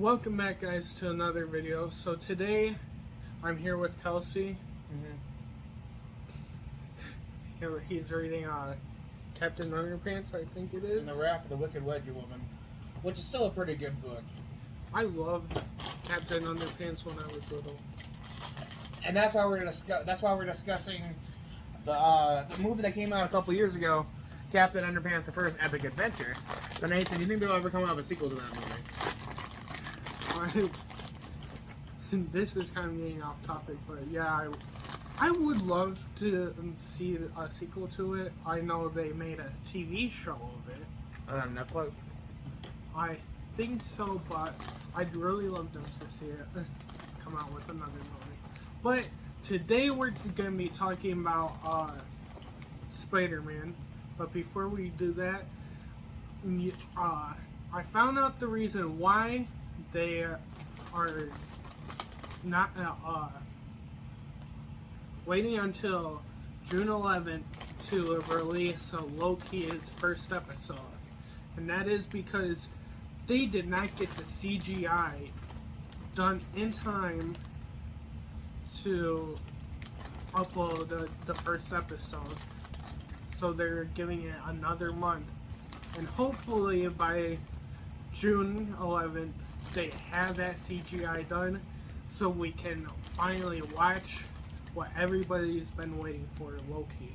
Welcome back, guys, to another video. So today, I'm here with Kelsey. He's reading Captain Underpants, I think it is. And the Wrath of the Wicked Wedgie Woman, which is still a pretty good book. I loved Captain Underpants when I was little. And that's why we're discussing the movie that came out a couple years ago, Captain Underpants: The First Epic Adventure. So Nathan, do you think there'll ever come out a sequel to that movie? This is kind of getting off topic, but yeah, I would love to see a sequel to it. I know they made a TV show of it. On Netflix? I think so, but I'd really love them to see it come out with another movie. But today we're going to be talking about Spider-Man. But before we do that, I found out the reason why they are not waiting until June 11th to release Loki's first episode. And that is because they did not get the CGI done in time to upload the first episode. So they're giving it another month. And hopefully by June 11th, they have that CGI done so we can finally watch what everybody's been waiting for, Loki.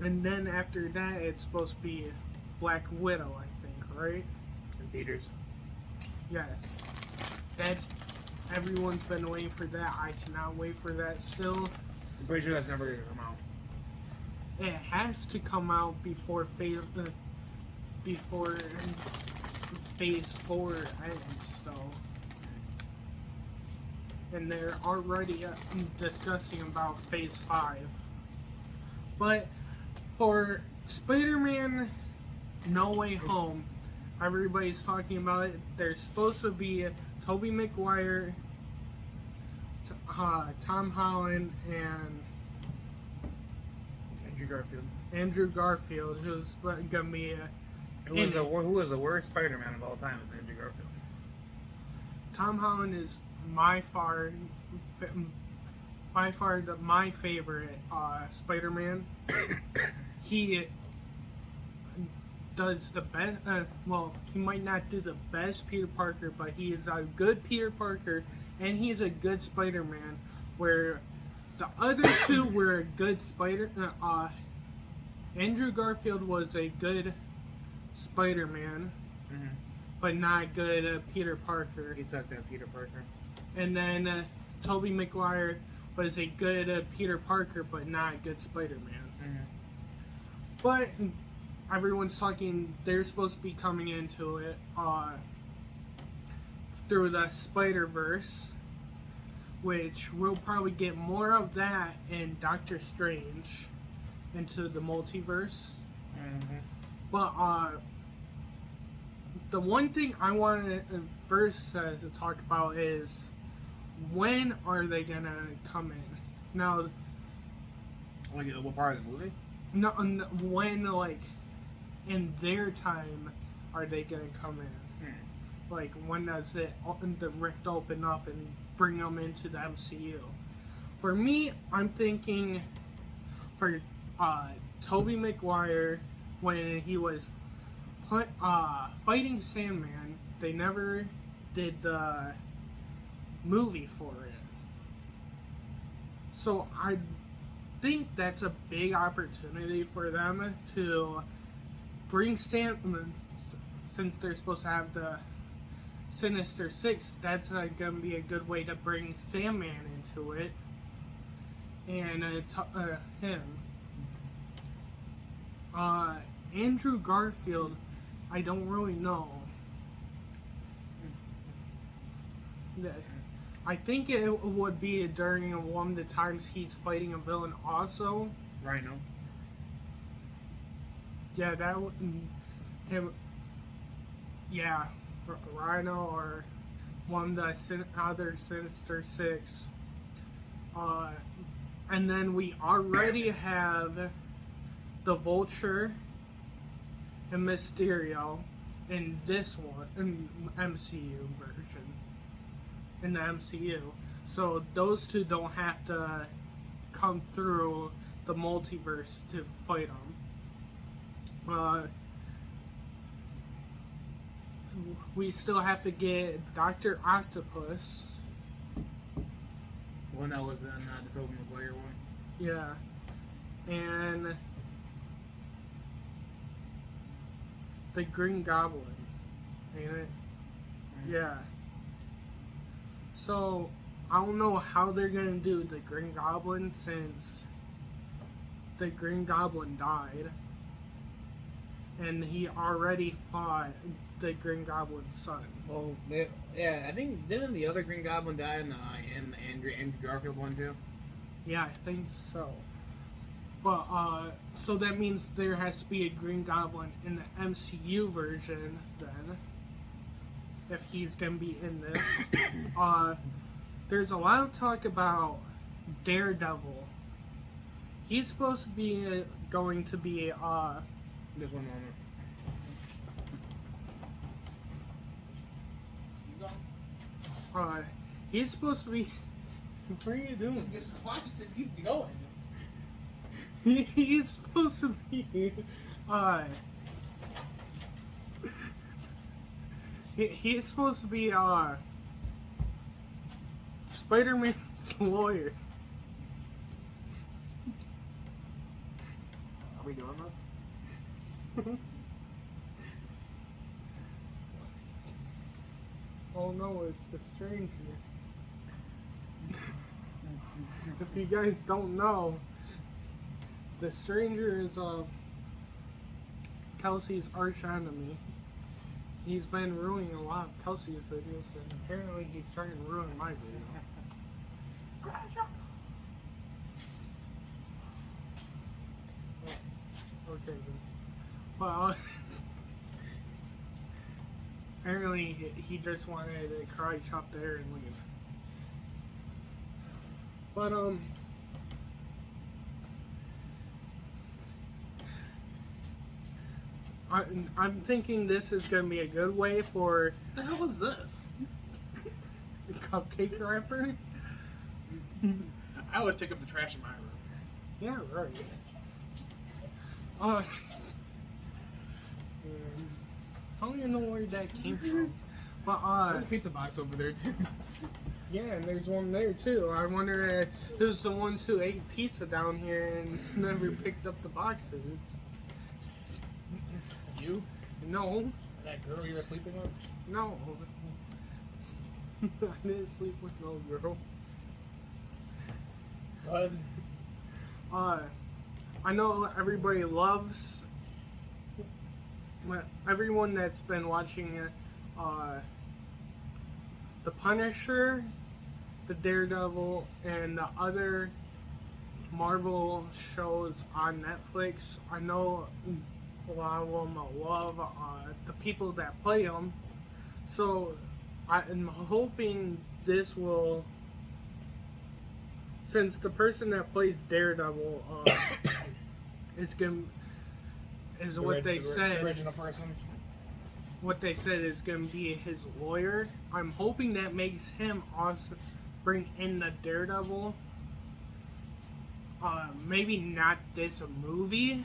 And then after that, it's supposed to be Black Widow, I think, right? In theaters. Yes. That's everyone's been waiting for that. I cannot wait for that still. I'm pretty sure that's never going to come out. It has to come out before phase 4 ends, so. And they're already discussing about phase 5. But for Spider-Man No Way Home, everybody's talking about it. There's supposed to be Tobey Maguire, Tom Holland, and Andrew Garfield, who's gonna be who is the worst Spider-Man of all time? Is Andrew Garfield. Tom Holland is my favorite Spider-Man. He does the best. Well, he might not do the best Peter Parker, but he is a good Peter Parker, and he's a good Spider-Man. Where the other two were a good Andrew Garfield was a good Spider-Man, but not good Peter Parker. He sucked at Peter Parker. And then Tobey Maguire was a good Peter Parker, but not a good Spider-Man. But everyone's talking, they're supposed to be coming into it through the Spider-Verse, which we'll probably get more of that in Doctor Strange into the multiverse. But the one thing I wanted to first to talk about is when are they gonna come in? Now, Like, what part of the movie? no, when, like, in their time are they gonna come in? Like, when does the rift open up and bring them into the MCU? For me, I'm thinking for Tobey Maguire, when he was fighting Sandman, they never did the movie for it. So I think that's a big opportunity for them to bring Sandman, since they're supposed to have the Sinister Six. That's gonna be a good way to bring Sandman into it, and him. Andrew Garfield, I don't really know. I think it would be during one of the times he's fighting a villain also. Rhino. Yeah, that would... him. Yeah, Rhino or one of the other Sinister Six. And then we already have the Vulture and Mysterio. in this one, in MCU version, in the MCU. So those two don't have to come through the multiverse to fight them. We still have to get Dr. Octopus. The one that was in the Tobey Maguire one. Yeah. And the Green Goblin. Ain't it? Yeah. So, I don't know how they're gonna do the Green Goblin since the Green Goblin died. And he already fought the Green Goblin's son. Well, I think didn't the other Green Goblin die in the Andrew Garfield one too? Yeah, I think so. But, so that means there has to be a Green Goblin in the MCU version, then. If he's gonna be in this. There's a lot of talk about Daredevil. He's supposed to be going to be, Just one moment. he's supposed to be... What are you doing? Just watch this. Keep going. He's supposed to be, he's supposed to be, Spider-Man's lawyer. Are we doing this? Oh no, it's the Stranger. If you guys don't know, the Stranger is Kelsey's arch enemy. He's been ruining a lot of Kelsey's videos, and apparently he's trying to ruin my video. Okay, then. Well, apparently he just wanted to karate chop there and leave. But, I'm thinking this is going to be a good way for What the hell was this? the cupcake wrapper. I would pick up the trash in my room. Yeah, right. I don't even know where that came from. But, There's a pizza box over there too. yeah, and there's one there too. I wonder who's the ones who ate pizza down here and never picked up the boxes. You? No, That girl you were sleeping with? no. I didn't sleep with no girl. What? I know everybody loves, everyone that's been watching The Punisher, the Daredevil, and the other Marvel shows on Netflix. I know a lot of them love the people that play them. So I'm hoping this will, since the person that plays Daredevil is what they said. The original person. What they said is going to be his lawyer. I'm hoping that makes him also bring in the Daredevil. Maybe not this movie,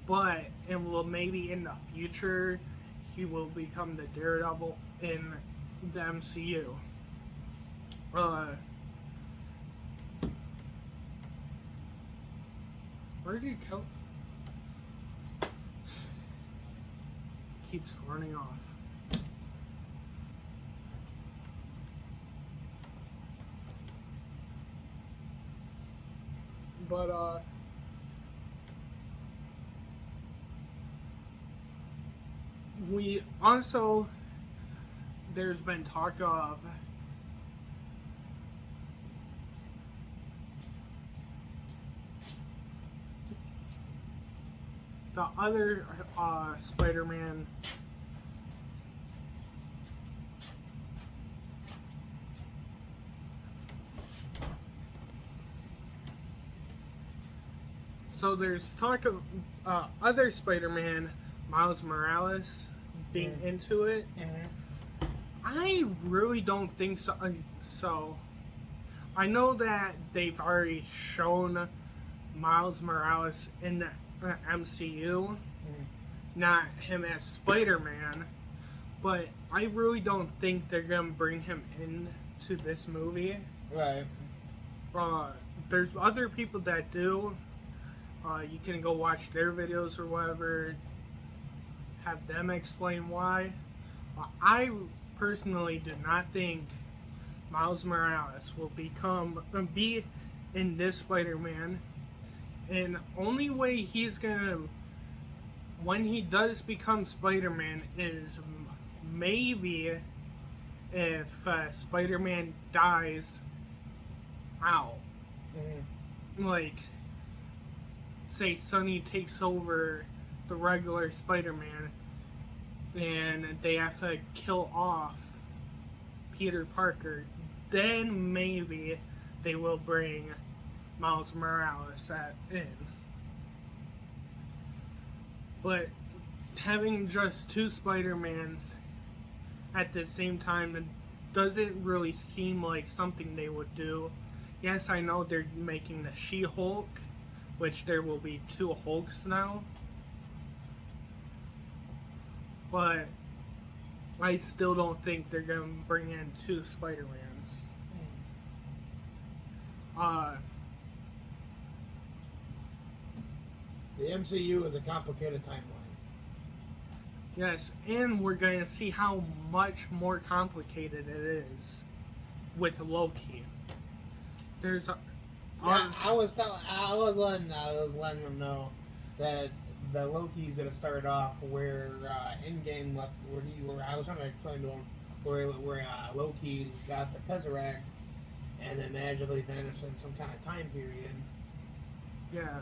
but it will maybe in the future he will become the Daredevil in the MCU. Where did he go? Keeps running off. But we also, there's been talk of the other Spider-Man. So there's talk of other Spider-Man, Miles Morales, being into it. I really don't think so. So, I know that they've already shown Miles Morales in the MCU, not him as Spider-Man, but I really don't think they're gonna bring him into this movie. Right. There's other people that do. You can go watch their videos or whatever, have them explain why. I personally do not think Miles Morales will be in this Spider-Man. And only way he's gonna, when he does become Spider-Man, is maybe if Spider-Man dies out. Like, say Sonny takes over the regular Spider-Man and they have to kill off Peter Parker, then maybe they will bring Miles Morales in. But having just two Spider-Mans at the same time, it doesn't really seem like something they would do. Yes, I know they're making the She-Hulk, which there will be two Hulks now. But I still don't think they're going to bring in two Spider-Mans. The MCU is a complicated timeline. Yes, and we're going to see how much more complicated it is with Loki. There's I was letting them know that the Loki's gonna start off where Endgame left, where I was trying to explain to him where Loki got the Tesseract and then magically vanished in some kind of time period. Yeah,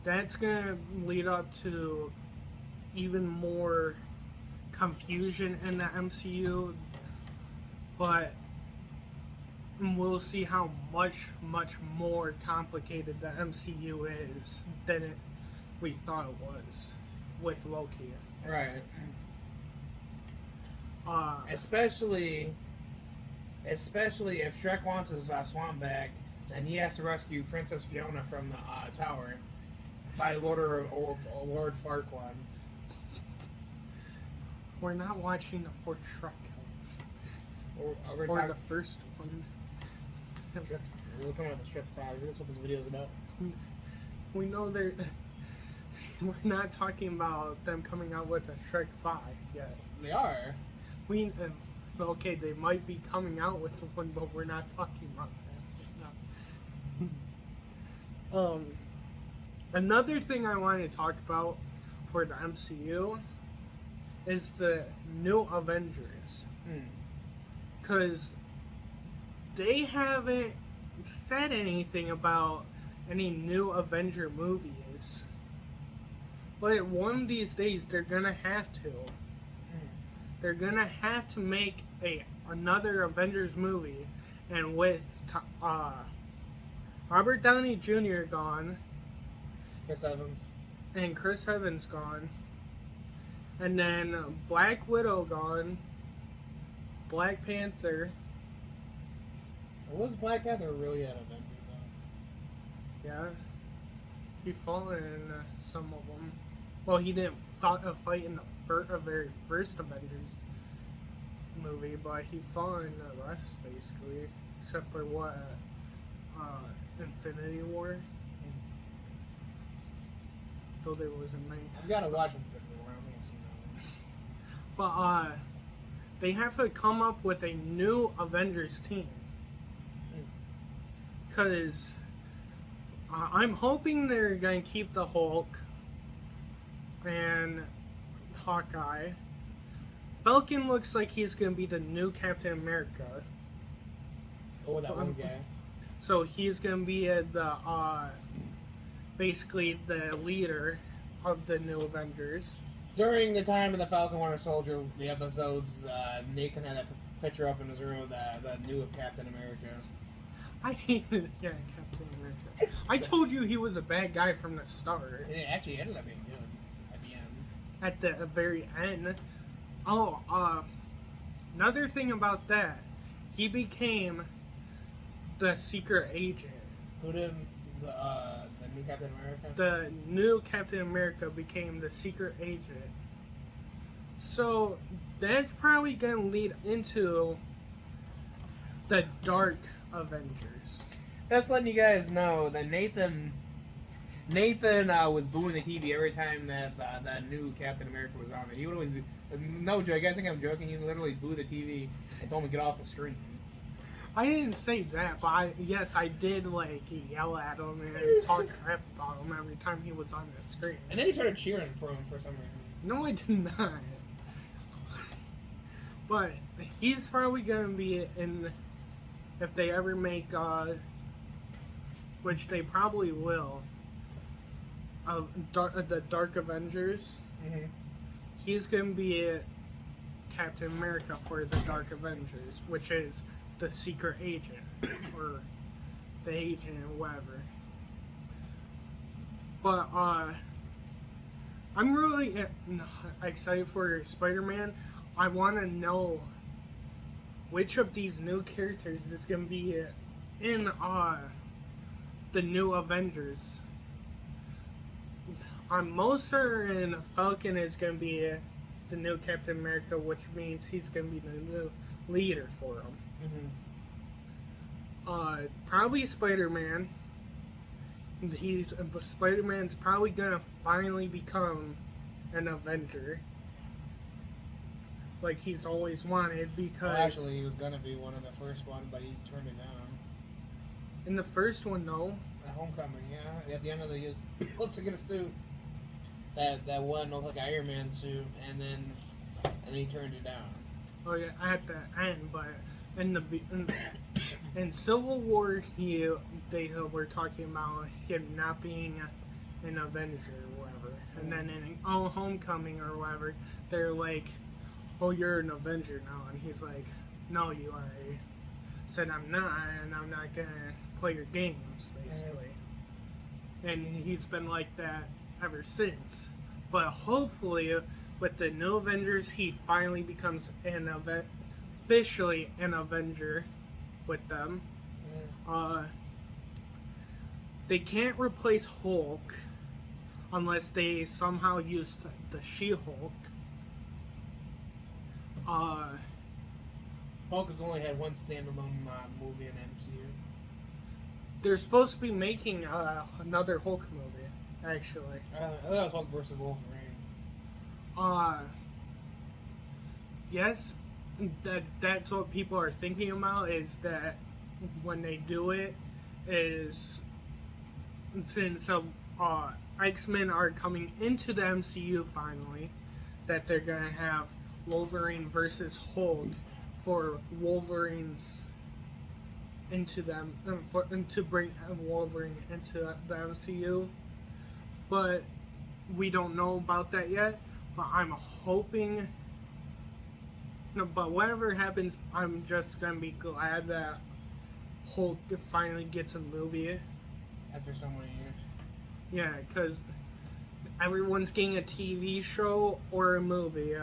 that's gonna lead up to even more confusion in the MCU, but we'll see how much more complicated the MCU is than we thought it was with Loki. Right. Especially if Shrek wants his swamp back, then he has to rescue Princess Fiona from the tower by order of Lord Farquaad. We're not watching the fourth Shrek or the first one. We're coming up with Shrek 5. Is this what this video is about? We know they're. We're not talking about them coming out with a Shrek 5 yet. They are. Okay, they might be coming out with one, but we're not talking about that. No. Another thing I want to talk about for the MCU is the new Avengers. Because they haven't said anything about any new Avenger movies. But one of these days, they're gonna have to. They're gonna have to make another Avengers movie, and with Robert Downey Jr. gone, and Chris Evans gone, and then Black Widow gone, Black Panther. Was Black Panther really an Avenger though? Yeah, he fought in some of them. Well, he didn't fight in the very first Avengers movie, but he fought in the rest, basically. Except for Infinity War. Though there was a night. I've got to watch Infinity War. I don't think I've seen that one. But, they have to come up with a new Avengers team. Because I'm hoping they're going to keep the Hulk and Hawkeye. Falcon looks like he's going to be the new Captain America. Oh, that one guy. So he's going to be basically the leader of the new Avengers. During the time of the Falcon Winter Soldier, the episodes, Nathan had that picture up in his room of the new Captain America. I hated Captain America. I told you he was a bad guy from the start. And it actually ended up being good at the end. At the very end. Oh, another thing about that, he became the secret agent. Who did the new Captain America? The new Captain America became the secret agent. So that's probably gonna lead into the Dark Avengers. Just letting you guys know that Nathan was booing the TV every time that new Captain America was on. He would always be, no joke. You guys think I'm joking? He would literally boo the TV and told him to get off the screen. I didn't say that, but yes, I did like yell at him and talk crap about him every time he was on the screen. And then he started cheering for him for some reason. No, I did not. But he's probably gonna be in, if they ever make, which they probably will, the Dark Avengers. Mm-hmm. He's gonna be Captain America for the Dark Avengers, which is the secret agent or the agent or whatever. But I'm really excited for Spider-Man. I want to know which of these new characters is going to be in the new Avengers. I'm most certain Falcon is going to be the new Captain America, which means he's going to be the new leader for him. Mm-hmm. Probably Spider-Man. Spider-Man's probably going to finally become an Avenger. Like he's always wanted, because Well, actually, he was gonna be one of the first one, but he turned it down. in the first one, no. At Homecoming, yeah. At the end of the year, let's get a suit. That one looked like an Iron Man suit, and then he turned it down. Oh yeah, at the end, but in Civil War, they were talking about him not being an Avenger or whatever, and then in Homecoming or whatever, they're like, "Oh, you're an Avenger now," and he's like, "No, you already said I'm not, and I'm not gonna play your games," basically. And he's been like that ever since. But hopefully, with the new Avengers, he finally becomes officially an Avenger with them. They can't replace Hulk unless they somehow use the She-Hulk. Hulk has only had one standalone movie in MCU. They're supposed to be making another Hulk movie, actually. That was Hulk versus Wolverine. Yes, that's what people are thinking about, is that when they do it, is since X-Men are coming into the MCU finally, that they're gonna have Wolverine versus Hulk for Wolverine's into them, to bring Wolverine into the MCU. But we don't know about that yet. But I'm hoping. No, but whatever happens, I'm just gonna be glad that Hulk finally gets a movie. After so many years. Yeah, because everyone's getting a TV show or a movie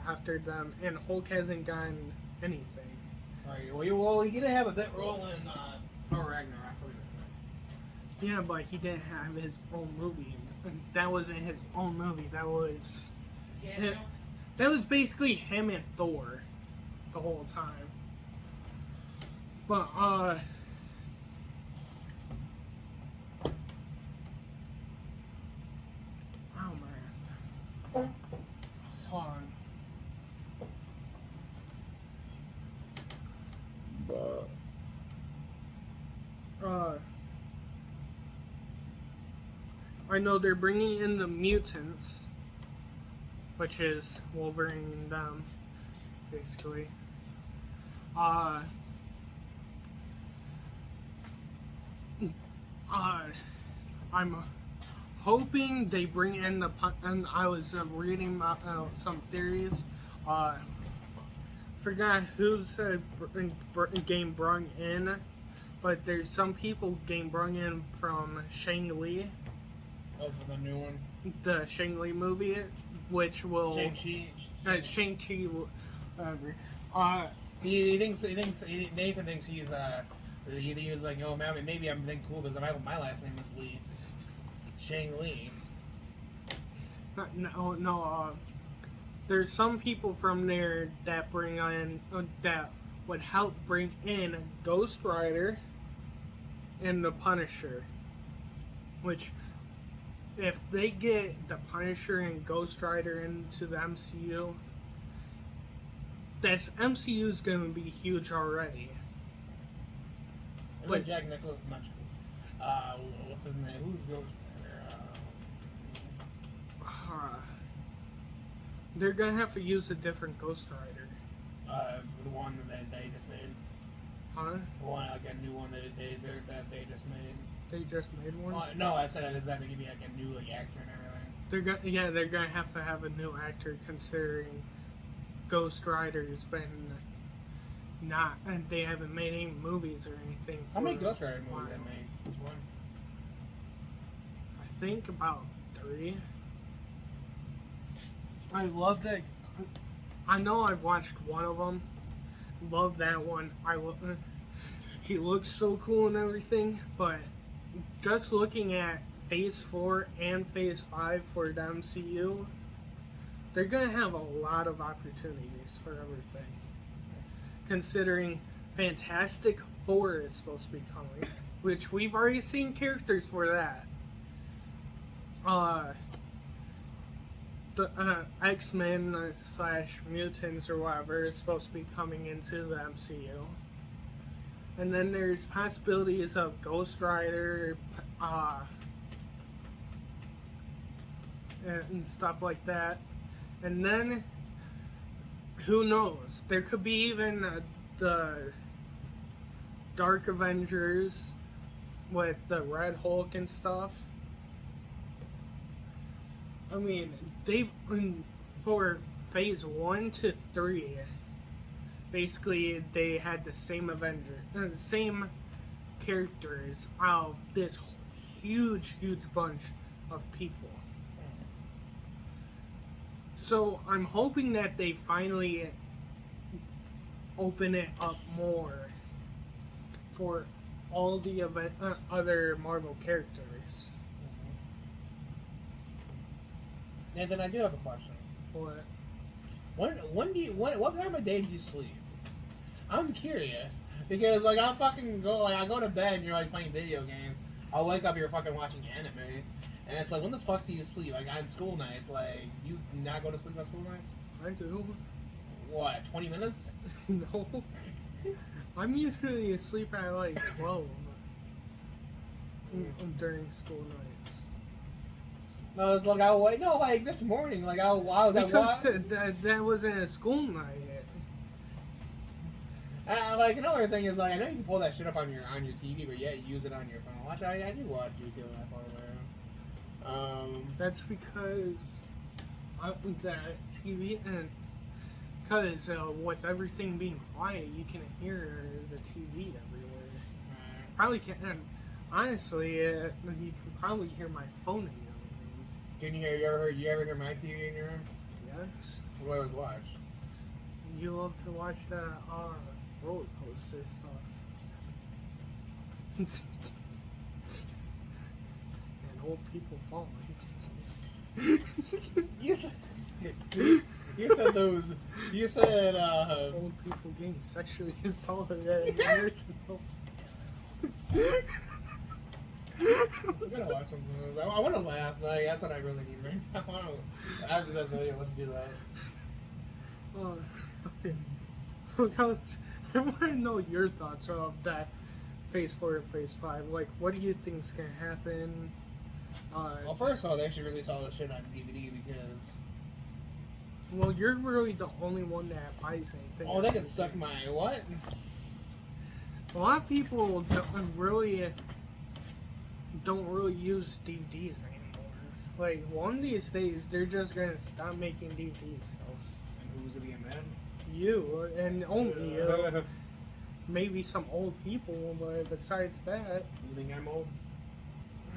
after them, and Hulk hasn't gotten anything. Alright, well, he did have a bit role in Thor Ragnarok. Yeah, but he didn't have his own movie. That wasn't his own movie. That was that was basically him and Thor the whole time. But oh my, hold on. I know they're bringing in the mutants, which is Wolverine and them, basically. I'm hoping they bring in and I was reading some theories. Forgot who's game brought in, but there's some people game brought in from Shang-Li. Oh, for the new one? The Shang-Li movie, which will Shang-Chi. whatever. Nathan thinks he's like, oh man, maybe I'm being cool because my last name is Lee. Shang Li. No. There's some people from there that bring in that would help bring in Ghost Rider and the Punisher, which if they get the Punisher and Ghost Rider into the MCU, that's MCU's gonna be huge already. Like Jack Nicholson, what's his name? Who's Ghost Rider? They're gonna have to use a different Ghost Rider. The one that they just made. Huh? The one, like a new one that they just made. They just made one. No, I said it's going to give you like a new actor and everything. They're gonna have to have a new actor considering Ghost Rider's been not, and they haven't made any movies or anything. How many Ghost Rider movies have made? Which one? I think about 3. I love that. I know I've watched one of them. Love that one. He looks so cool and everything, but just looking at Phase 4 and Phase 5 for the MCU, they're gonna have a lot of opportunities for everything. Considering Fantastic Four is supposed to be coming, which we've already seen characters for that. The X-Men / mutants or whatever is supposed to be coming into the MCU. And then there's possibilities of Ghost Rider, and stuff like that. And then, who knows? There could be even the Dark Avengers with the Red Hulk and stuff. I mean, for Phase 1 to 3, basically they had the same same characters out of this huge bunch of people. So I'm hoping that they finally open it up more for all the other Marvel characters. And then I do have a question. What? What time of day do you sleep? I'm curious because like I go to bed and you're like playing video games. I'll wake up, you're fucking watching anime, and it's like, when the fuck do you sleep? Like on school nights, like you not go to sleep on school nights? I do. What? 20 minutes? No. I'm usually asleep at like 12 during school nights. No, it's like this morning, like I was because that wasn't a school night. Like another thing is like I know you can pull that shit up on your TV, but yet you use it on your phone. I do watch YouTube on my phone. That's because that TV and because with everything being quiet, you can hear the TV everywhere. Probably can. And honestly, you can probably hear my phone in your room. Can you ever hear my TV in your room? Yes. What do I always watch? You love to watch that roller coaster stuff. And old people falling. You said old people getting sexually assaulted at a nursing home. I'm gonna watch something. I want to laugh. Like, that's what I really need right now. After this video, let's do that. Okay. So tell us, I want to know your thoughts of that Phase 4 and Phase 5. Like, what do you think's gonna happen? Well, first of all, they should release all this shit on DVD because. Well, you're really the only one that buys anything. Oh, they can suck my what? A lot of people don't really use DVDs anymore. Like, one of these days, they're just gonna stop making DVDs. And who's being mad? You, and only you. Maybe some old people, but besides that... You think I'm old?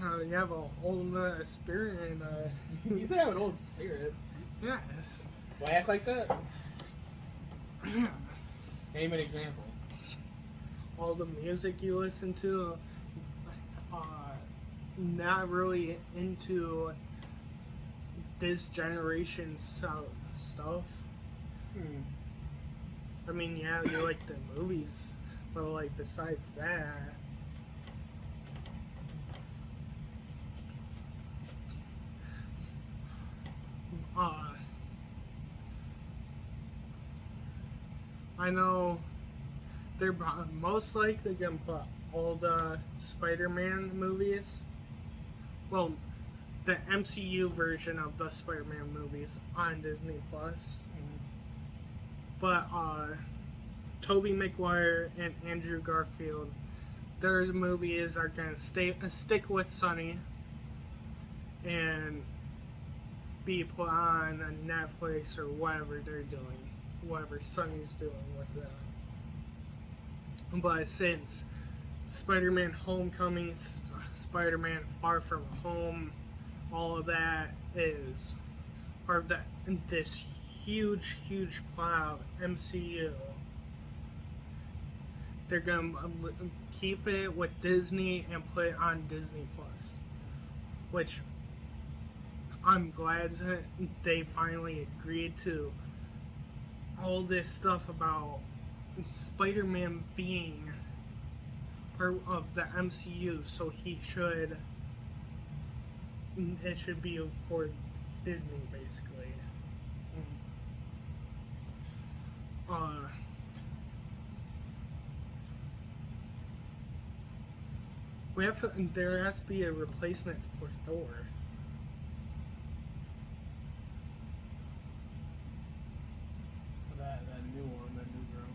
You have an old spirit and You said I have an old spirit. Yes. Why act like that? Yeah. Name an example. All the music you listen to, not really into this generation's stuff. Hmm. I mean, yeah, you like the movies, but like besides that, uh, I know they're most likely gonna put all the Spider-Man movies, well, the MCU version of the Spider-Man movies on Disney Plus. But Tobey Maguire and Andrew Garfield, their movies are gonna stick with Sunny and be put on Netflix or whatever they're doing, whatever Sunny's doing with them. But since Spider-Man Homecoming, Spider-Man Far From Home, all of that is part of this huge plot of MCU. They're gonna keep it with Disney and put it on Disney Plus, which I'm glad that they finally agreed to. All this stuff about Spider-Man being part of the MCU, so it should be for Disney basically. There has to be a replacement for Thor. That new one, that new girl.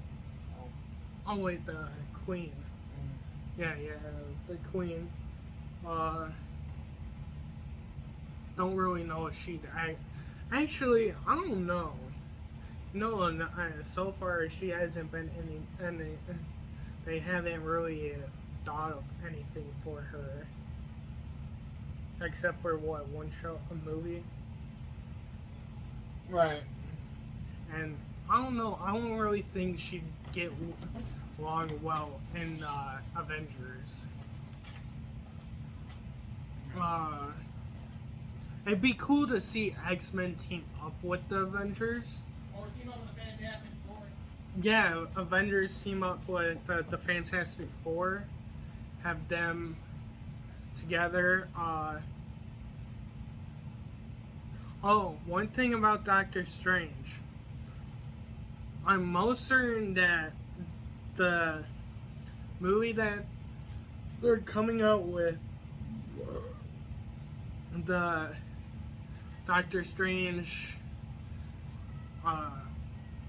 Oh wait, the Queen. Yeah, the Queen. Don't really know if actually, I don't know. No, so far she hasn't been any. They haven't really thought of anything for her, except for what, one show, a movie. Right. And I don't know. I don't really think she'd get along well in Avengers. It'd be cool to see X-Men team up with the Avengers. Or team up with the Fantastic Four. Yeah, Avengers team up with the Fantastic Four. Have them together. Oh, one thing about Doctor Strange. I'm most certain that the movie that they're coming out with, the Doctor Strange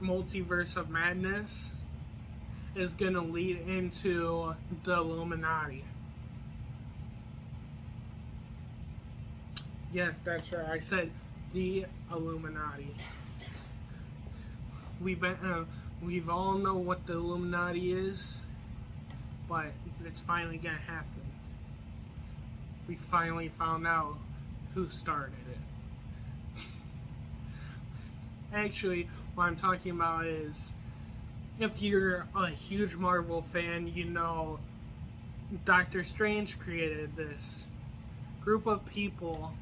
Multiverse of Madness, is gonna lead into the Illuminati. Yes, that's right. I said the Illuminati. We've all know what the Illuminati is, but it's finally gonna happen. We finally found out who started it. Actually, what I'm talking about is, if you're a huge Marvel fan, you know Doctor Strange created this group of people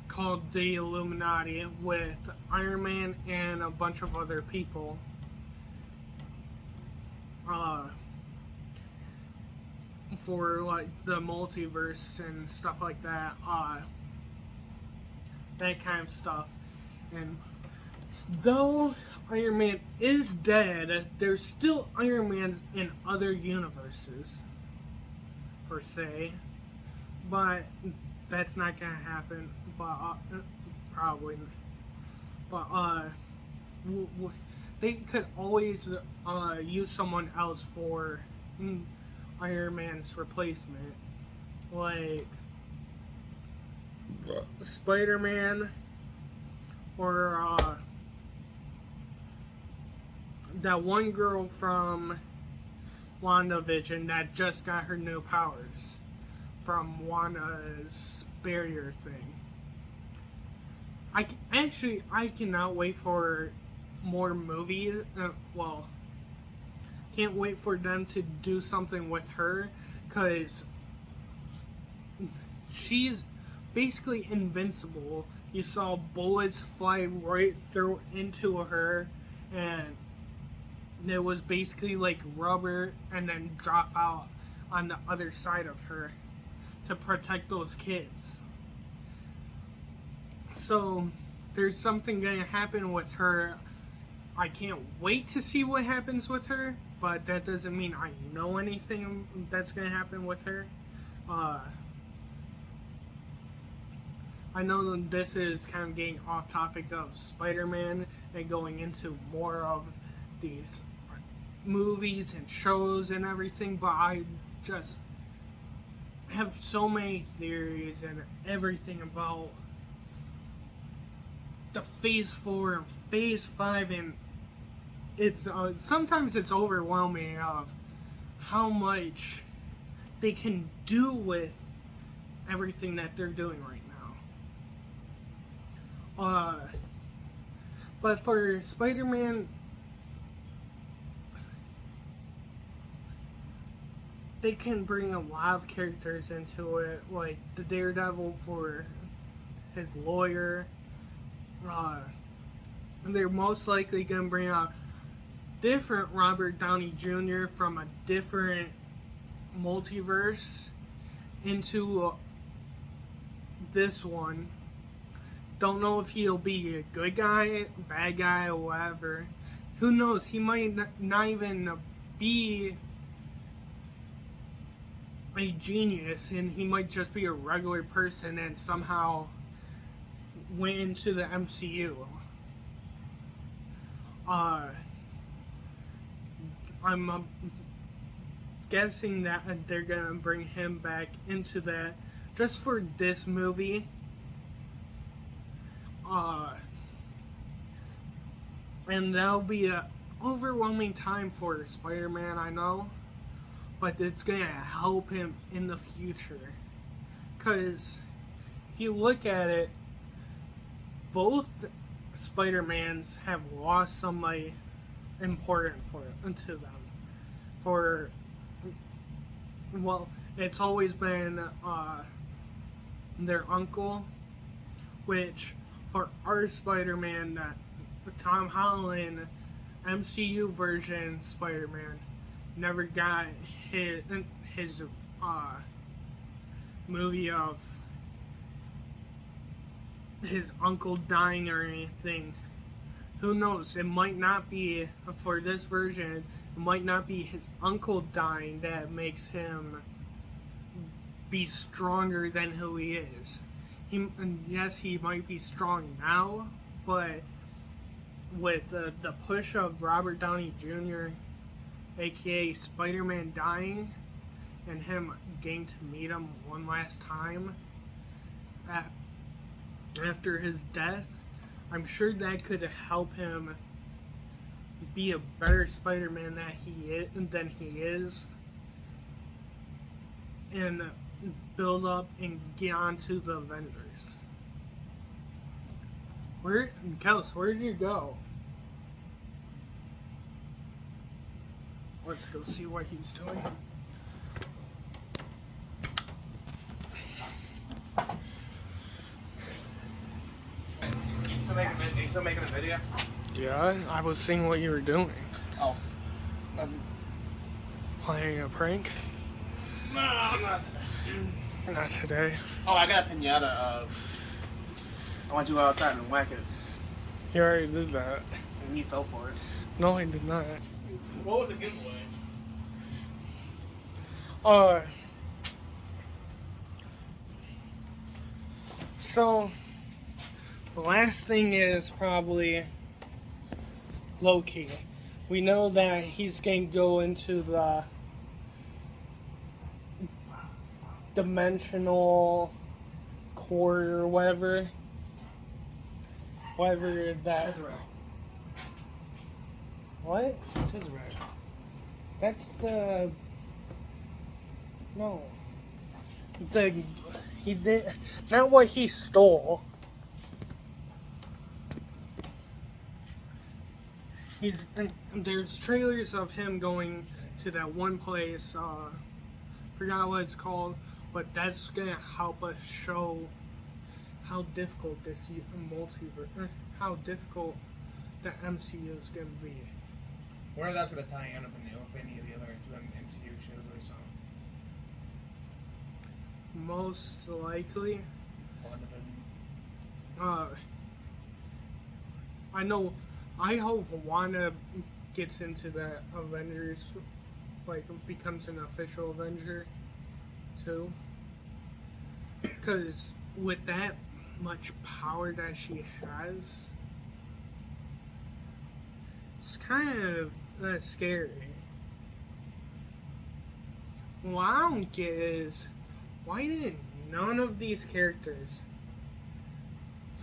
called the Illuminati with Iron Man and a bunch of other people. For like the multiverse and stuff like that. That kind of stuff. And though Iron Man is dead, there's still Iron Mans in other universes, per se. But that's not gonna happen. But probably. But they could always use someone else for Iron Man's replacement, like Spider-Man, or that one girl from WandaVision that just got her new powers from Wanda's barrier thing. I cannot wait for more movies. Can't wait for them to do something with her, because she's basically invincible. You saw bullets fly right through into her, and it was basically like rubber and then drop out on the other side of her to protect those kids. So there's something going to happen with her. I can't wait to see what happens with her, but that doesn't mean I know anything that's going to happen with her. I know that this is kind of getting off topic of Spider-Man and going into more of these movies and shows and everything, but I just have so many theories and everything about the Phase 4 and Phase 5, and it's sometimes it's overwhelming of how much they can do with everything that they're doing right now. But for Spider-Man, they can bring a lot of characters into it, like the Daredevil for his lawyer. And they're most likely going to bring a different Robert Downey Jr. from a different multiverse into this one. Don't know if he'll be a good guy, bad guy, or whatever. Who knows? He might not even be a genius, and he might just be a regular person and somehow went into the MCU. I'm guessing that they're gonna bring him back into that just for this movie. And that'll be a overwhelming time for Spider-Man, I know, but it's gonna help him in the future. Cause if you look at it, both Spider-Mans have lost somebody important to them. It's always been their uncle, which for our Spider-Man, Tom Holland MCU version Spider-Man never got his movie of his uncle dying or anything. Who knows? It might not be, for this version, it might not be his uncle dying that makes him be stronger than who he is. Yes, he might be strong now, but with the push of Robert Downey Jr., aka Spider-Man, dying, and him getting to meet him one last time after his death, I'm sure that could help him be a better Spider-Man than he is, and build up and get onto the Avengers. Kels, where did you go? Let's go see what he's doing. You still making a video? Yeah, I was seeing what you were doing. Oh. Playing a prank? No, not today. Not today. Oh, I got a pinata. I want you to go outside and whack it. You already did that. And you fell for it. No, I did not. What was the giveaway? So, the last thing is probably Loki. We know that he's going to go into the dimensional core or whatever that. What? That's the. No. He did. Not what he stole. there's trailers of him going to that one place. Forgot what it's called, but that's gonna help us show how difficult this multiverse, how difficult the MCU is gonna be. Where that's going to tie in with any of the other MCU shows we saw. Most likely, WandaVision. I hope Wanda gets into the Avengers, like becomes an official Avenger, too. Because with that much power that she has, it's kind of scary. What I don't get is, why did none of these characters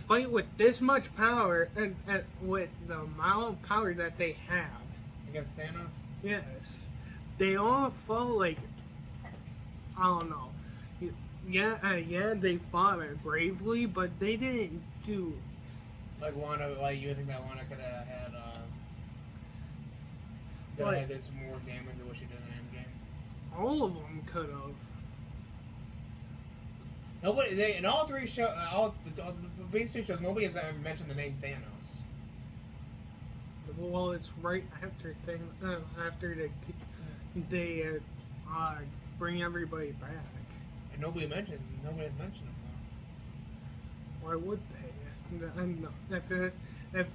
fight with this much power and with the amount of power that they have? Against Thanos? Yes. They all fought like, I don't know. Yeah, they fought bravely, but they didn't do. Like Wanda, you think that Wanda could have had, did some more damage than what she did in Endgame? All of them could have. Nobody, in all three shows, the base two shows, nobody has ever mentioned the name Thanos. Well, it's right after after they bring everybody back. And nobody has mentioned him though. Why would they? I'm not, if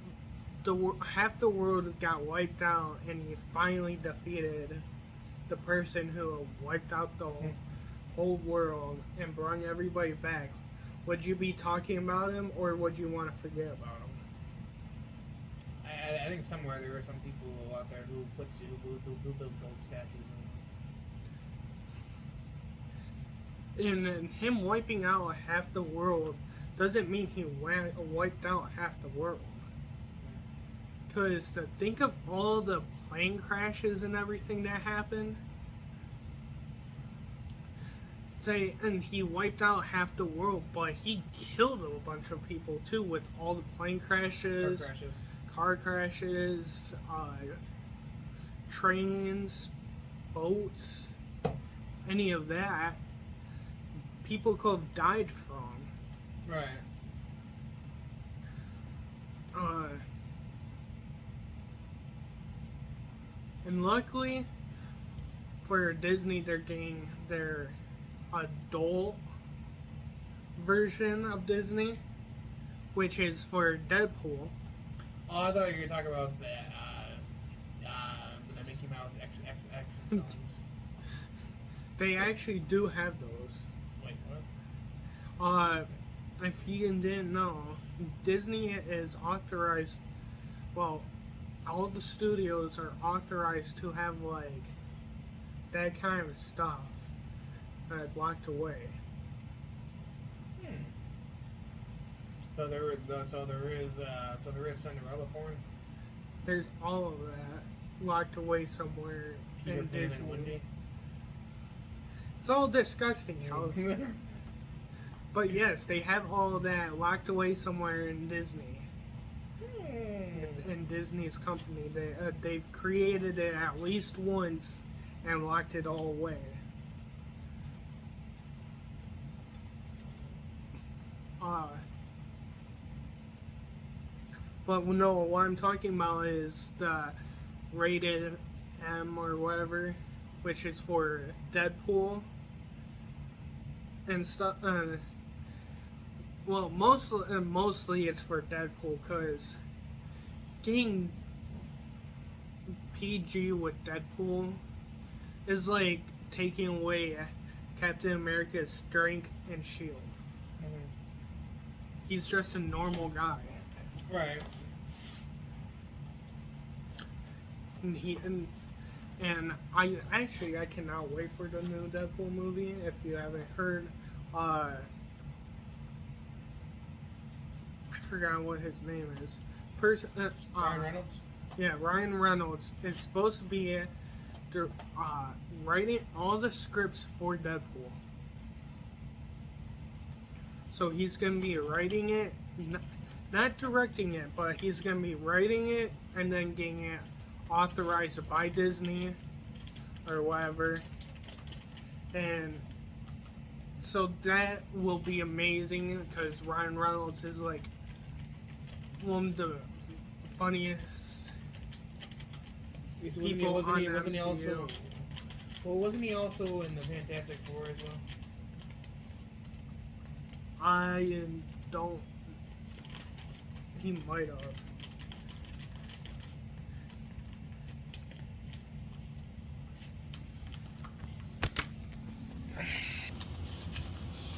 half the world got wiped out and he finally defeated the person who wiped out the whole world and brought everybody back, would you be talking about him or would you want to forget about him? I think somewhere there are some people out there who build gold statues. And him wiping out half the world doesn't mean he wiped out half the world. Because to think of all the plane crashes and everything that happened, and he wiped out half the world, but he killed a bunch of people too with all the plane crashes, car crashes, trains, boats, any of that. People could have died from. Right. And luckily for Disney, they're getting their adult version of Disney, which is for Deadpool. Oh, I thought you were talking about the Mickey Mouse XXX films. They actually do have those. Wait, what? If you didn't know, Disney is authorized. Well, all the studios are authorized to have like that kind of stuff locked away. So there is Cinderella porn. There's all of that locked away somewhere Peter in Pan Disney. and Wendy. It's all disgusting, House. But yes, they have all of that locked away somewhere in Disney. In Disney's company, they've created it at least once and locked it all away. But no, what I'm talking about is the rated M or whatever, which is for Deadpool and stuff. Well, mostly it's for Deadpool because getting PG with Deadpool is like taking away Captain America's strength and shield. He's just a normal guy. Right. And I cannot wait for the new Deadpool movie. If you haven't heard, I forgot what his name is. Ryan Reynolds. Yeah, Ryan Reynolds is supposed to be writing all the scripts for Deadpool. So he's gonna be writing it. not directing it, but he's gonna be writing it and then getting it authorized by Disney or whatever. And so that will be amazing because Ryan Reynolds is like one of the funniest people wasn't on he, the wasn't he MCU. also? Well, wasn't he also in the Fantastic Four as well? I don't. He might have.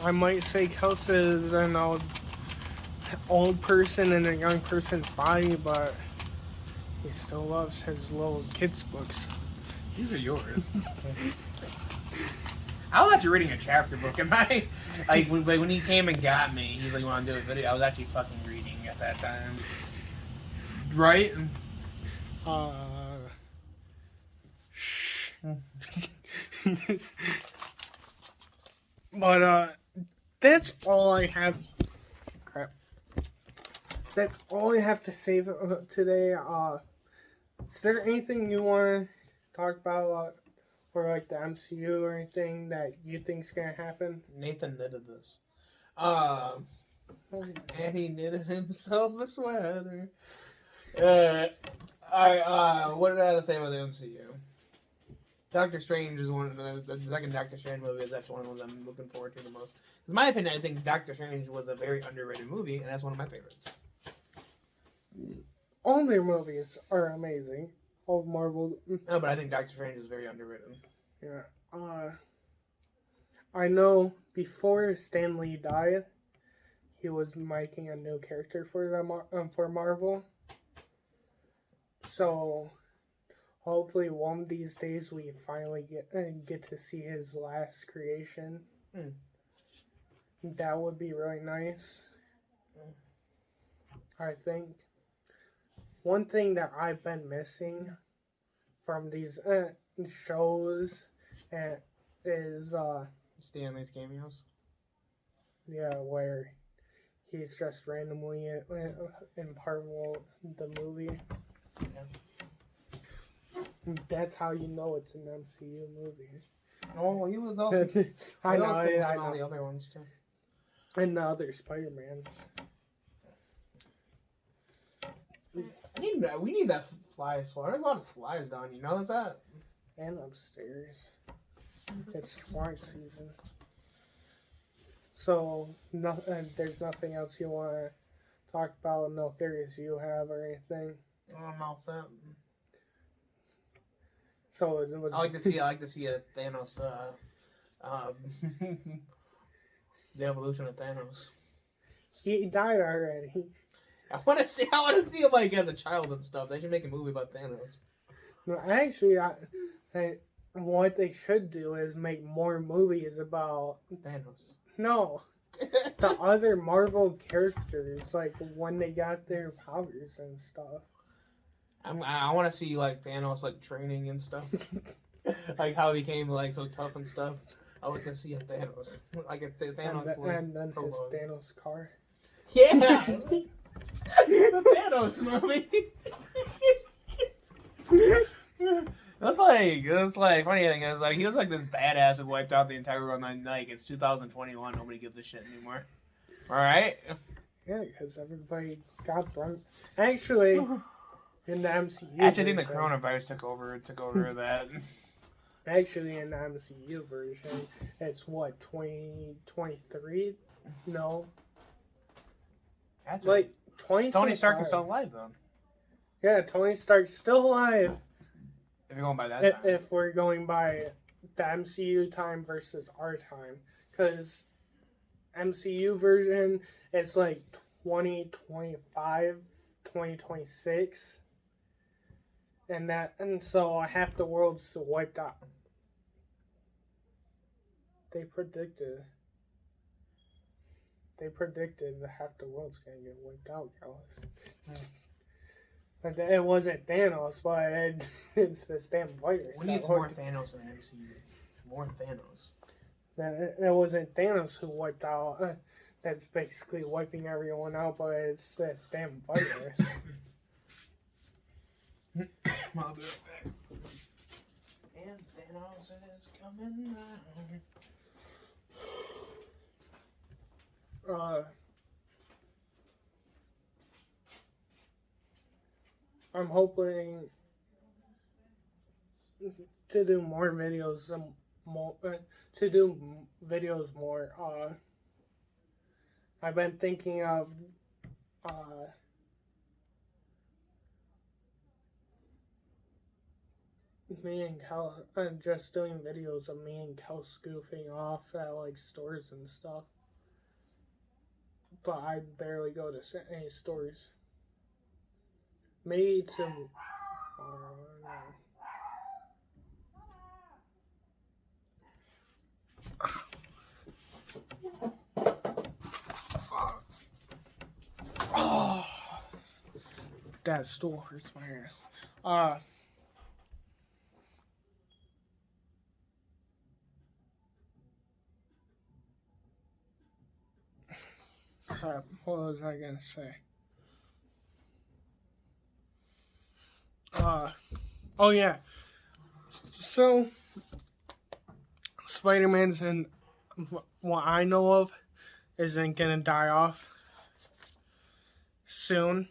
I might say Kelsa is an old person in a young person's body, but he still loves his little kids' books. These are yours. I was actually reading a chapter book, and when he came and got me, he's like, "You want to do a video?" I was actually fucking reading at that time. Right? But that's all I have. Crap. That's all I have to say today. Is there anything you want to talk about for like the MCU or anything that you think's gonna happen? Nathan knitted this. And he knitted himself a sweater. What did I have to say about the MCU? Doctor Strange is one of the second Doctor Strange movie is actually one of the ones I'm looking forward to the most. In my opinion, I think Doctor Strange was a very underrated movie, and that's one of my favorites. All their movies are amazing. All of Marvel. No, but I think Doctor Strange is very underrated. Yeah. I know before Stan Lee died, he was making a new character for Marvel. So hopefully one of these days we finally get to see his last creation. That would be really nice. I think one thing that I've been missing from these shows is Stan Lee's cameos. Yeah, where he's just randomly in part of the movie. Yeah. That's how you know it's an MCU movie. Oh, he was also. I know. I know all the other ones too. And the other Spider-Mans. We need that fly swatter. There's a lot of flies down. You notice that? And upstairs. It's fly season. So, there's nothing else you want to talk about? No theories you have or anything? I'm all set. So it was. I like to see a Thanos. The evolution of Thanos. He died already. I want to see him like as a child and stuff. They should make a movie about Thanos. No, actually, what they should do is make more movies about Thanos. No, the other Marvel characters, like when they got their powers and stuff. I want to see like Thanos like training and stuff, like how he became like so tough and stuff. I want to see a Thanos, like a Thanos, and then his Thanos car. Yeah, the Thanos movie. That's like funny thing is like he was like this badass who wiped out the entire world, and like it's 2021, nobody gives a shit anymore. All right. Yeah, because everybody got burnt. Actually, in the MCU. Actually, I think the coronavirus took over that. Actually, in the MCU version, it's what 2023? No. Actually, like 20. Tony Stark is still alive though. Yeah, Tony Stark's still alive. If you're going by that time. If we're going by the MCU time versus our time. Because MCU version, it's like 2025, 2026. And so half the world's wiped out. They predicted that half the world's gonna get wiped out, Carlos. But it wasn't Thanos, but it's this damn virus. We need more Thanos in the MCU. More Thanos. It wasn't Thanos who wiped out that's basically wiping everyone out, but it's this damn virus. I'll be right back. And Thanos is coming down. I'm hoping to do more videos, to do videos more. I've been thinking of me and Kel, just doing videos of me and Kel goofing off at like stores and stuff. But I barely go to any stores. Maybe to. Oh, that stool hurts my ass. Crap, what was I gonna say? Oh yeah. So, Spider-Man's, and what I know of, isn't gonna die off soon,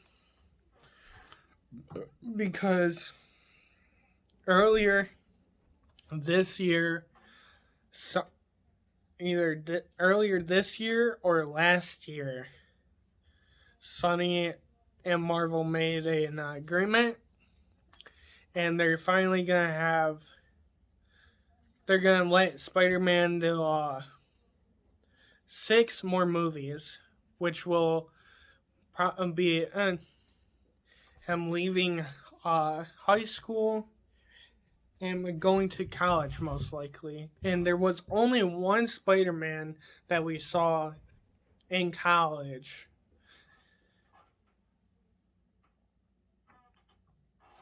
because earlier this year, earlier this year or last year, Sony and Marvel made an agreement, and they're finally gonna let Spider-Man do 6 more movies, which will probably be him leaving high school and going to college, most likely. And there was only one Spider-Man that we saw in college,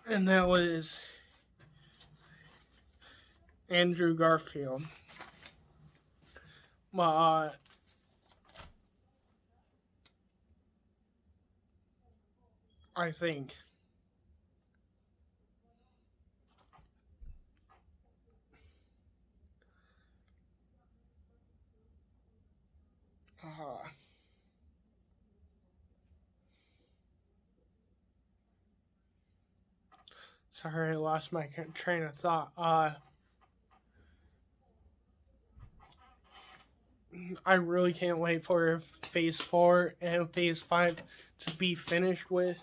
and that was Andrew Garfield. I think. Sorry, I lost my train of thought. I really can't wait for Phase 4 and Phase 5 to be finished with.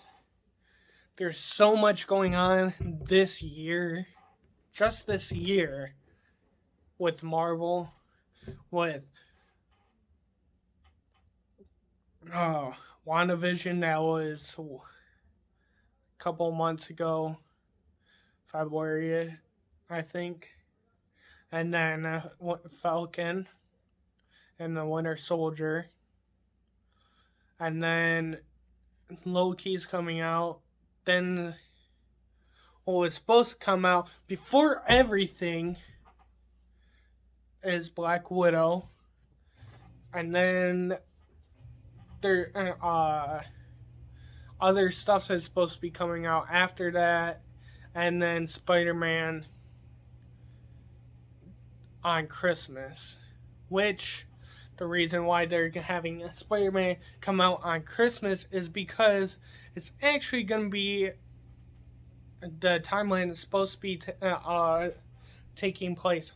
There's so much going on this year, just this year, with Marvel, with WandaVision, that was a couple months ago, February, I think, and then Falcon and the Winter Soldier, and then Loki's coming out. Then what was supposed to come out before everything is Black Widow, and then there other stuff is supposed to be coming out after that, and then Spider-Man on Christmas, which the reason why they're having Spider-Man come out on Christmas is because it's actually going to be, the timeline is supposed to be taking place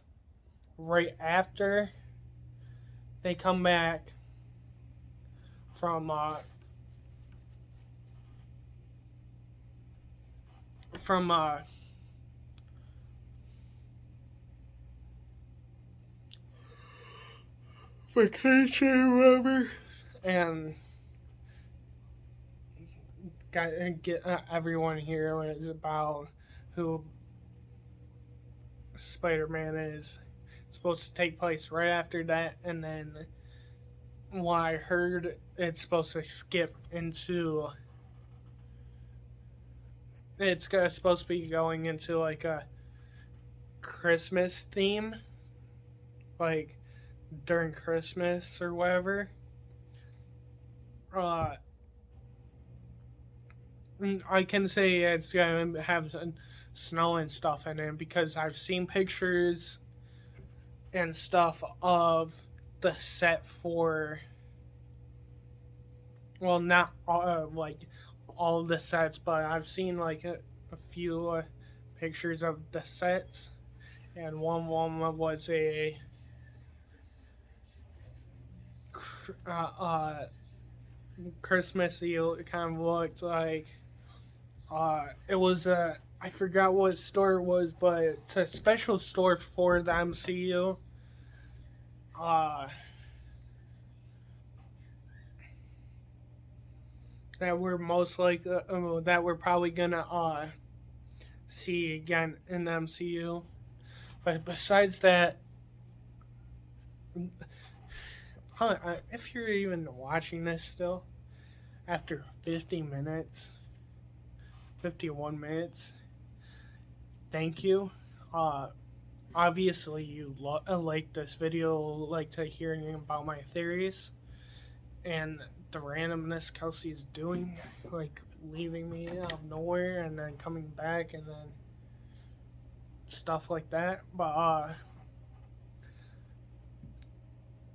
right after they come back from vacation or whatever, and get everyone here is about who Spider-Man is. It's supposed to take place right after that, and then what I heard, it's supposed to skip into, it's supposed to be going into like a Christmas theme, like during Christmas or whatever. I can say it's gonna have some snow and stuff in it because I've seen pictures and stuff of the set for. Well, not like all the sets, but I've seen like a few pictures of the sets, and one was a uh, uh, Christmassy. It kind of looked like it was a. I forgot what store it was, but it's a special store for the MCU. Uh, that we're most like that we're probably gonna see again in the MCU. But besides that, if you're even watching this still after 50 minutes, 51 minutes, thank you. Obviously you like this video, like to hearing about my theories and the randomness Kelsey's doing, like leaving me out of nowhere and then coming back and then stuff like that. But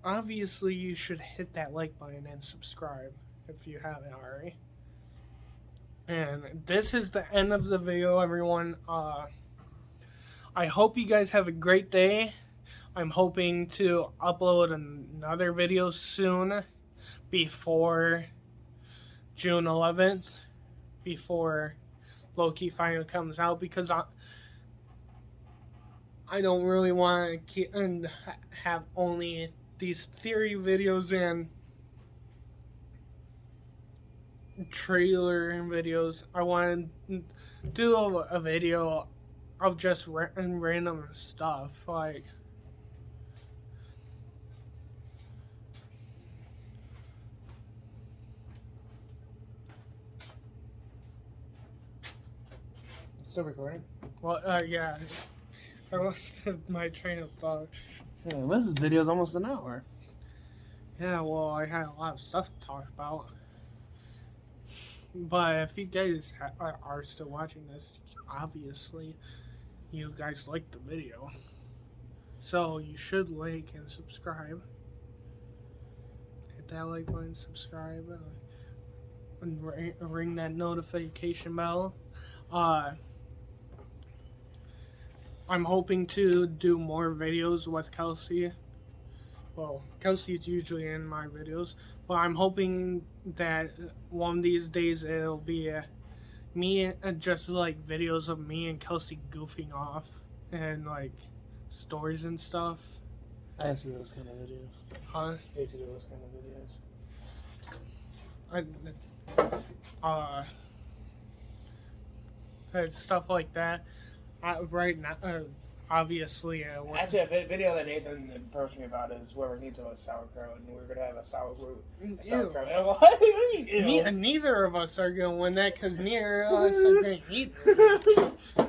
obviously you should hit that like button and subscribe if you haven't already. And this is the end of the video, everyone. I hope you guys have a great day. I'm hoping to upload another video soon before June 11th, before Loki finally comes out, because I don't really want to keep and have only these theory videos and trailer videos. I want to do a video of just random stuff, like Still recording? well, yeah. I lost my train of thought. Yeah, this video's almost an hour. Yeah, well, I had a lot of stuff to talk about. But if you guys are still watching this, obviously you guys liked the video. So you should like and subscribe. Hit that like button, subscribe, and ring that notification bell. I'm hoping to do more videos with Kelsey. Well, Kelsey's usually in my videos, but I'm hoping that one of these days it'll be me, just like videos of me and Kelsey goofing off and like stories and stuff. I used to do those kind of videos. Huh? I used to do those kind of videos. Stuff like that. Right now, obviously, Actually, a video that Nathan approached me about is where we need to have a sauerkraut, and we're gonna have a sauerkraut. What? Neither of us are gonna win that because neither of us are gonna eat it. I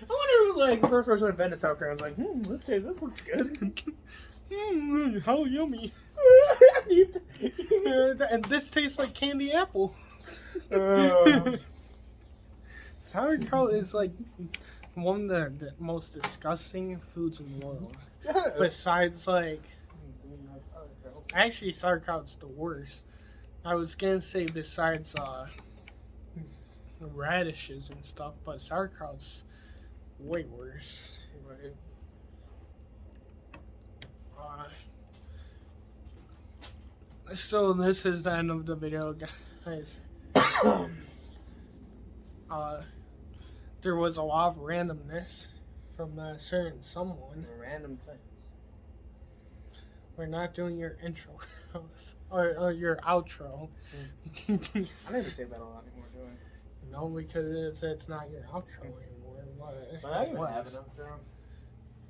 wonder who, like, first person invented sauerkraut. I was like, this looks good. How yummy! And this tastes like candy apple. Sauerkraut is like one of the most disgusting foods in the world. Besides, like, actually, sauerkraut's the worst. I was gonna say besides radishes and stuff, but sauerkraut's way worse. So this is the end of the video, guys. There was a lot of randomness from a certain someone. Random things. We're not doing your intro or your outro. I don't even say that a lot anymore, do I? No, because it's not your outro anymore. But I don't have an outro.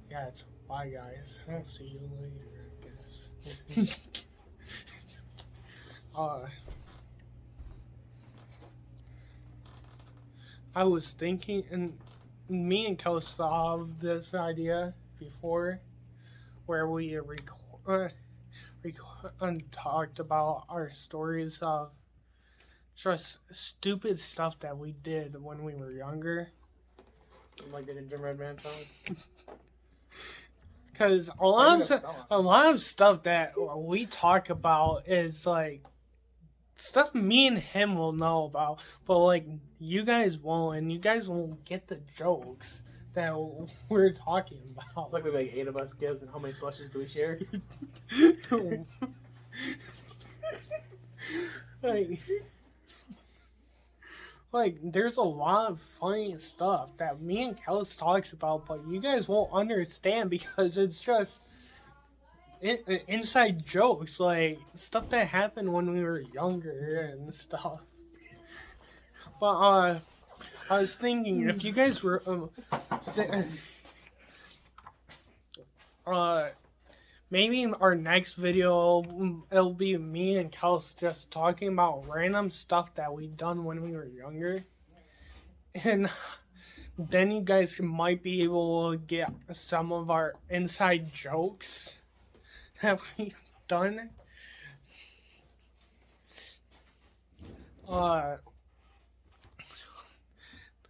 Yeah, it's bye, guys. I'll see you later, I guess. I was thinking, and me and Kels thought of this idea before, where we talked about our stories of just stupid stuff that we did when we were younger. Like the Gingerbread Man song. Because a lot of stuff that we talk about is like stuff me and him will know about, but like you guys won't, and you guys won't get the jokes that we're talking about. It's like we make 8 of us kids, and how many slushes do we share? like there's a lot of funny stuff that me and Kels talks about, but you guys won't understand because it's just inside jokes, like stuff that happened when we were younger and stuff. But I was thinking if you guys were maybe our next video it'll be me and Kels just talking about random stuff that we done when we were younger, and then you guys might be able to get some of our inside jokes that we've done.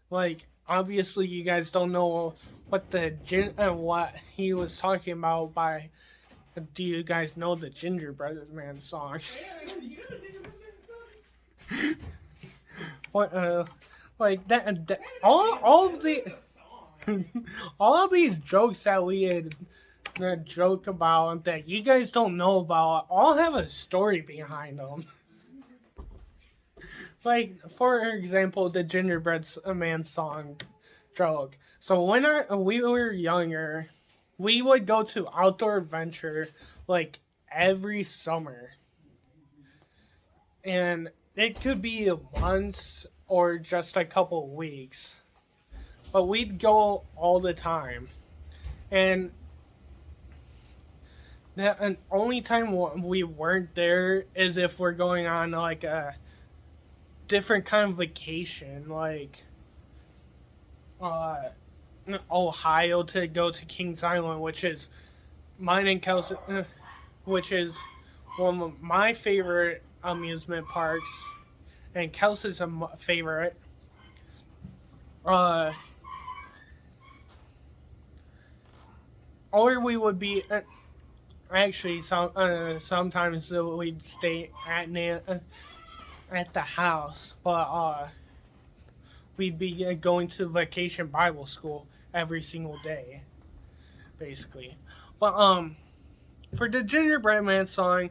Like obviously you guys don't know what what he was talking about by. Do you guys know the Gingerbread Man song? What like that all of the all of these jokes that we had joke about that you guys don't know about all have a story behind them. Like, for example, the Gingerbread Man song joke. So when we were younger, we would go to outdoor adventure like every summer. And it could be once or just a couple weeks. But we'd go all the time. And the only time we weren't there is if we're going on like a different kind of vacation, like Ohio to go to Kings Island, which is mine and Kelsey, which is one of my favorite amusement parks, and Kelsey's favorite. Or we would be actually sometimes we'd stay at the house, but we'd be going to Vacation Bible School every single day, basically. But for the Gingerbread Man song,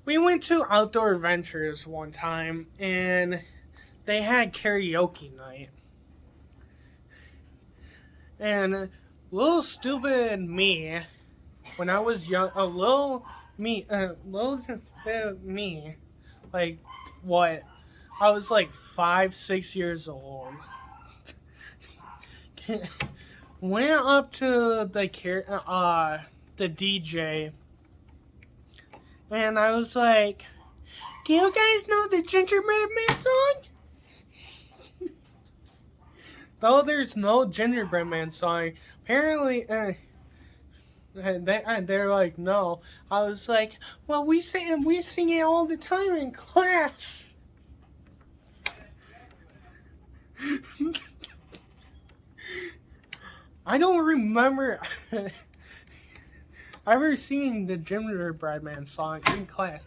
we went to Outdoor Adventures one time, and they had karaoke night. And little stupid me, when I was young, a little bit of me, like what? I was like 5-6 years old. Went up to the DJ, and I was like, "Do you guys know the Gingerbread Man song?" Though there's no Gingerbread Man song, apparently, they're like, no. I was like, well, we sing it all the time in class. I don't remember ever singing the Gingerbread Man song in class.